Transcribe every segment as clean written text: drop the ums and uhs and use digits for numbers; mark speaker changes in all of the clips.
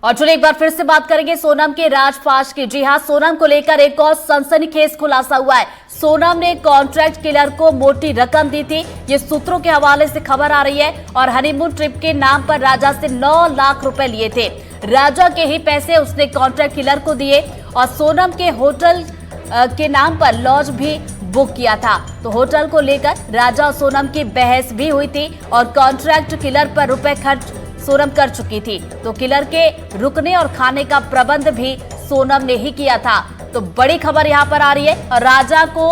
Speaker 1: और चलिए एक बार फिर से बात करेंगे सोनम के राजफाश की। जी हां, सोनम को लेकर एक और सनसनीखेज खुलासा हुआ है। सोनम ने कॉन्ट्रैक्ट किलर को मोटी रकम दी थी, ये सूत्रों के हवाले से खबर आ रही है। और हनीमून ट्रिप के नाम पर राजा से 9 लाख रुपए लिए थे। राजा के ही पैसे उसने कॉन्ट्रैक्ट किलर को दिए और सोनम के होटल के नाम पर लॉज भी बुक किया था। तो होटल को लेकर राजा और सोनम की बहस भी हुई थी और कॉन्ट्रैक्ट किलर पर रुपए खर्च सोनम कर चुकी थी। तो किलर के रुकने और खाने का प्रबंध भी सोनम ने ही किया था। तो बड़ी खबर यहां पर आ रही है। और राजा को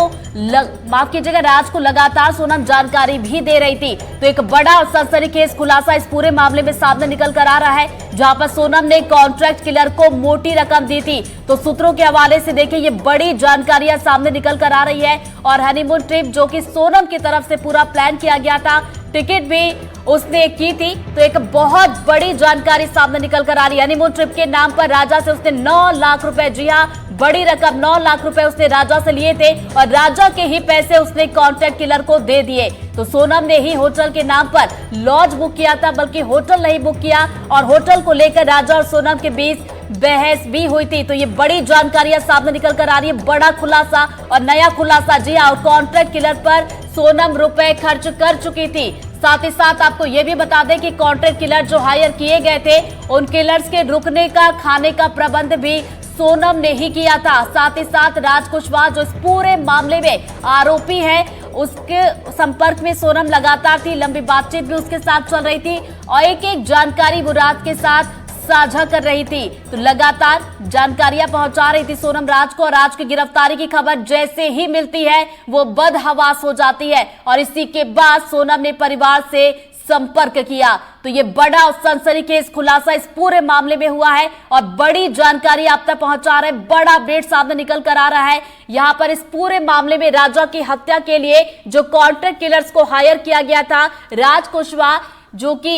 Speaker 1: माफ कीजिएगा, राज को लगातार सोनम जानकारी भी दे रही थी। तो एक बड़ा और सनसनीखेज खुलासा इस पूरे मामले में सामने निकल कर आ रहा है, जहां पर सोनम ने कॉन्ट्रैक्ट किलर को मोटी रकम दी थी। तो सूत्रों के हवाले से देखिए, ये बड़ी जानकारियां सामने निकल कर आ रही है। और हनीमून ट्रिप जो कि सोनम की तरफ से पूरा प्लान किया गया था, टिकट भी उसने की थी। तो एक बहुत बड़ी जानकारी सामने निकल कर आ रही है। हनीमून ट्रिप के नाम पर राजा से उसने 9 लाख रुपए, जी हां, बड़ी रकम 9 लाख रुपए उसने राजा से लिए थे और राजा के ही पैसे उसने कॉन्ट्रैक्ट किलर को दे दिए। तो सोनम ने ही होटल के नाम पर लॉज बुक किया था, बल्कि होटल नहीं बुक किया। और होटल को लेकर राजा और सोनम के बीच बहस भी हुई थी। तो ये बड़ी जानकारियां सामने निकल कर आ रही है, बड़ा खुलासा और नया खुलासा। जी हां, और कॉन्ट्रैक्ट किलर पर सोनम रुपए खर्च कर चुकी थी। साथ ही साथ आपको यह भी बता दें कि कॉन्ट्रैक्ट किलर जो हायर किए गए थे, उन किलर्स के रुकने का, खाने का प्रबंध भी सोनम ने ही किया था। साथ ही साथ राज कुशवाहा जो इस पूरे मामले में आरोपी है, उसके संपर्क में सोनम लगातार थी। लंबी बातचीत भी उसके साथ चल रही थी और एक एक जानकारी वो राज के साथ साझा कर रही थी। तो लगातार जानकारियां पहुंचा रही थी सोनम राज को। और राज की गिरफ्तारी की खबर जैसे ही मिलती है, वो बदहवास हो जाती है। और इसी के बाद सोनम ने परिवार से संपर्क किया। तो ये बड़ा और सनसनीखेज खुलासा इस पूरे मामले में हुआ है और बड़ी जानकारी आप तक पहुंचा रहे हैं, बड़ा अपडेट सामने निकल कर आ रहा है। यहां पर इस पूरे मामले में राजा की हत्या के लिए जो कॉन्ट्रैक्ट किलर्स को हायर किया गया था, राज कुशवाहा जो कि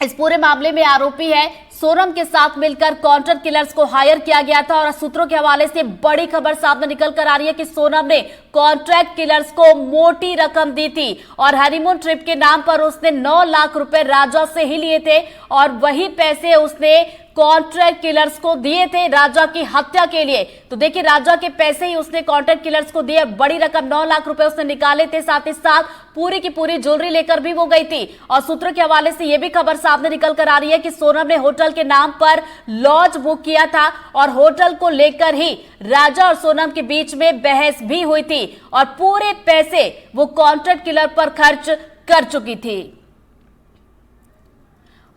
Speaker 1: इस पूरे मामले में आरोपी है, सोनम के साथ मिलकर कॉन्ट्रैक्ट किलर्स को हायर किया गया था। और सूत्रों के हवाले से बड़ी खबर सामने निकल कर आ रही है कि सोनम ने कॉन्ट्रैक्ट किलर्स को मोटी रकम दी थी और हनीमून ट्रिप के नाम पर उसने 9 लाख रुपए राजा से ही लिए थे और वही पैसे उसने कॉन्ट्रैक्ट किलर्स को दिए थे राजा की हत्या के लिए। तो देखिए, राजा के पैसे ही उसने कॉन्ट्रैक्ट किलर्स को दिए। बड़ी रकम 9 लाख रुपए उसने निकाले थे। साथ ही साथ पूरी की पूरी ज्वेलरी लेकर भी वो गई थी। और सूत्रों के हवाले से यह भी खबर सामने निकल कर आ रही है कि सोनम ने होटल के नाम पर लॉज बुक किया था और होटल को लेकर ही राजा और सोनम के बीच में बहस भी हुई थी और पूरे पैसे वो कॉन्ट्रैक्ट किलर पर खर्च कर चुकी थी।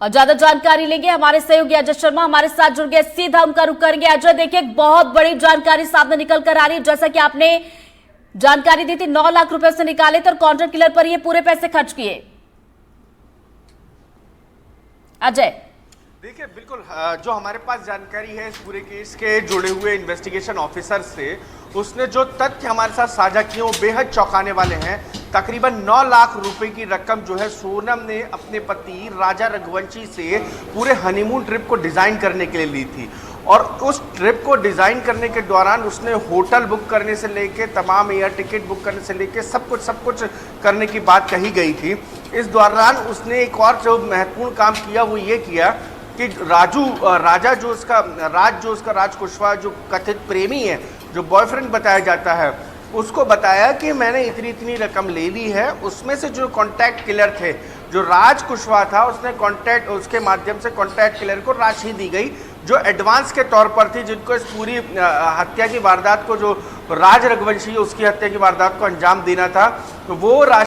Speaker 1: और ज्यादा जानकारी लेंगे, हमारे सहयोगी अजय शर्मा हमारे साथ जुड़ गए, सीधा उनका रुख करेंगे। अजय, देखिए, बहुत बड़ी जानकारी सामने निकल कर आ रही है। जैसा कि आपने जानकारी दी थी, 9 लाख रुपए से निकाले थे और कॉन्ट्रैक्ट किलर पर ये पूरे पैसे खर्च किए। अजय,
Speaker 2: देखिए, बिल्कुल जो हमारे पास जानकारी है इस पूरे केस के जुड़े हुए इन्वेस्टिगेशन ऑफिसर से, उसने जो तथ्य हमारे साथ साझा किए वो बेहद चौंकाने वाले हैं। तकरीबन 9 लाख रुपए की रकम जो है सोनम ने अपने पति राजा रघुवंशी से पूरे हनीमून ट्रिप को डिज़ाइन करने के लिए ली थी। और उस ट्रिप को डिज़ाइन करने के दौरान उसने होटल बुक करने से लेके तमाम एयर टिकट बुक करने से लेके सब कुछ करने की बात कही गई थी। इस दौरान उसने एक और जो महत्वपूर्ण काम किया वो ये किया कि राज जो उसका राज कुशवाहा जो कथित प्रेमी है, जो बॉयफ्रेंड बताया जाता है, उसको बताया कि मैंने इतनी रकम ले ली है। उसमें से जो कॉन्टैक्ट किलर थे, जो राज कुशवाहा था, उसके माध्यम से कॉन्टैक्ट किलर को राशि दी गई जो एडवांस के तौर पर थी, जिनको इस पूरी हत्या की वारदात को, जो राज रघुवंशी उसकी हत्या की वारदात को अंजाम देना था, तो वो राशि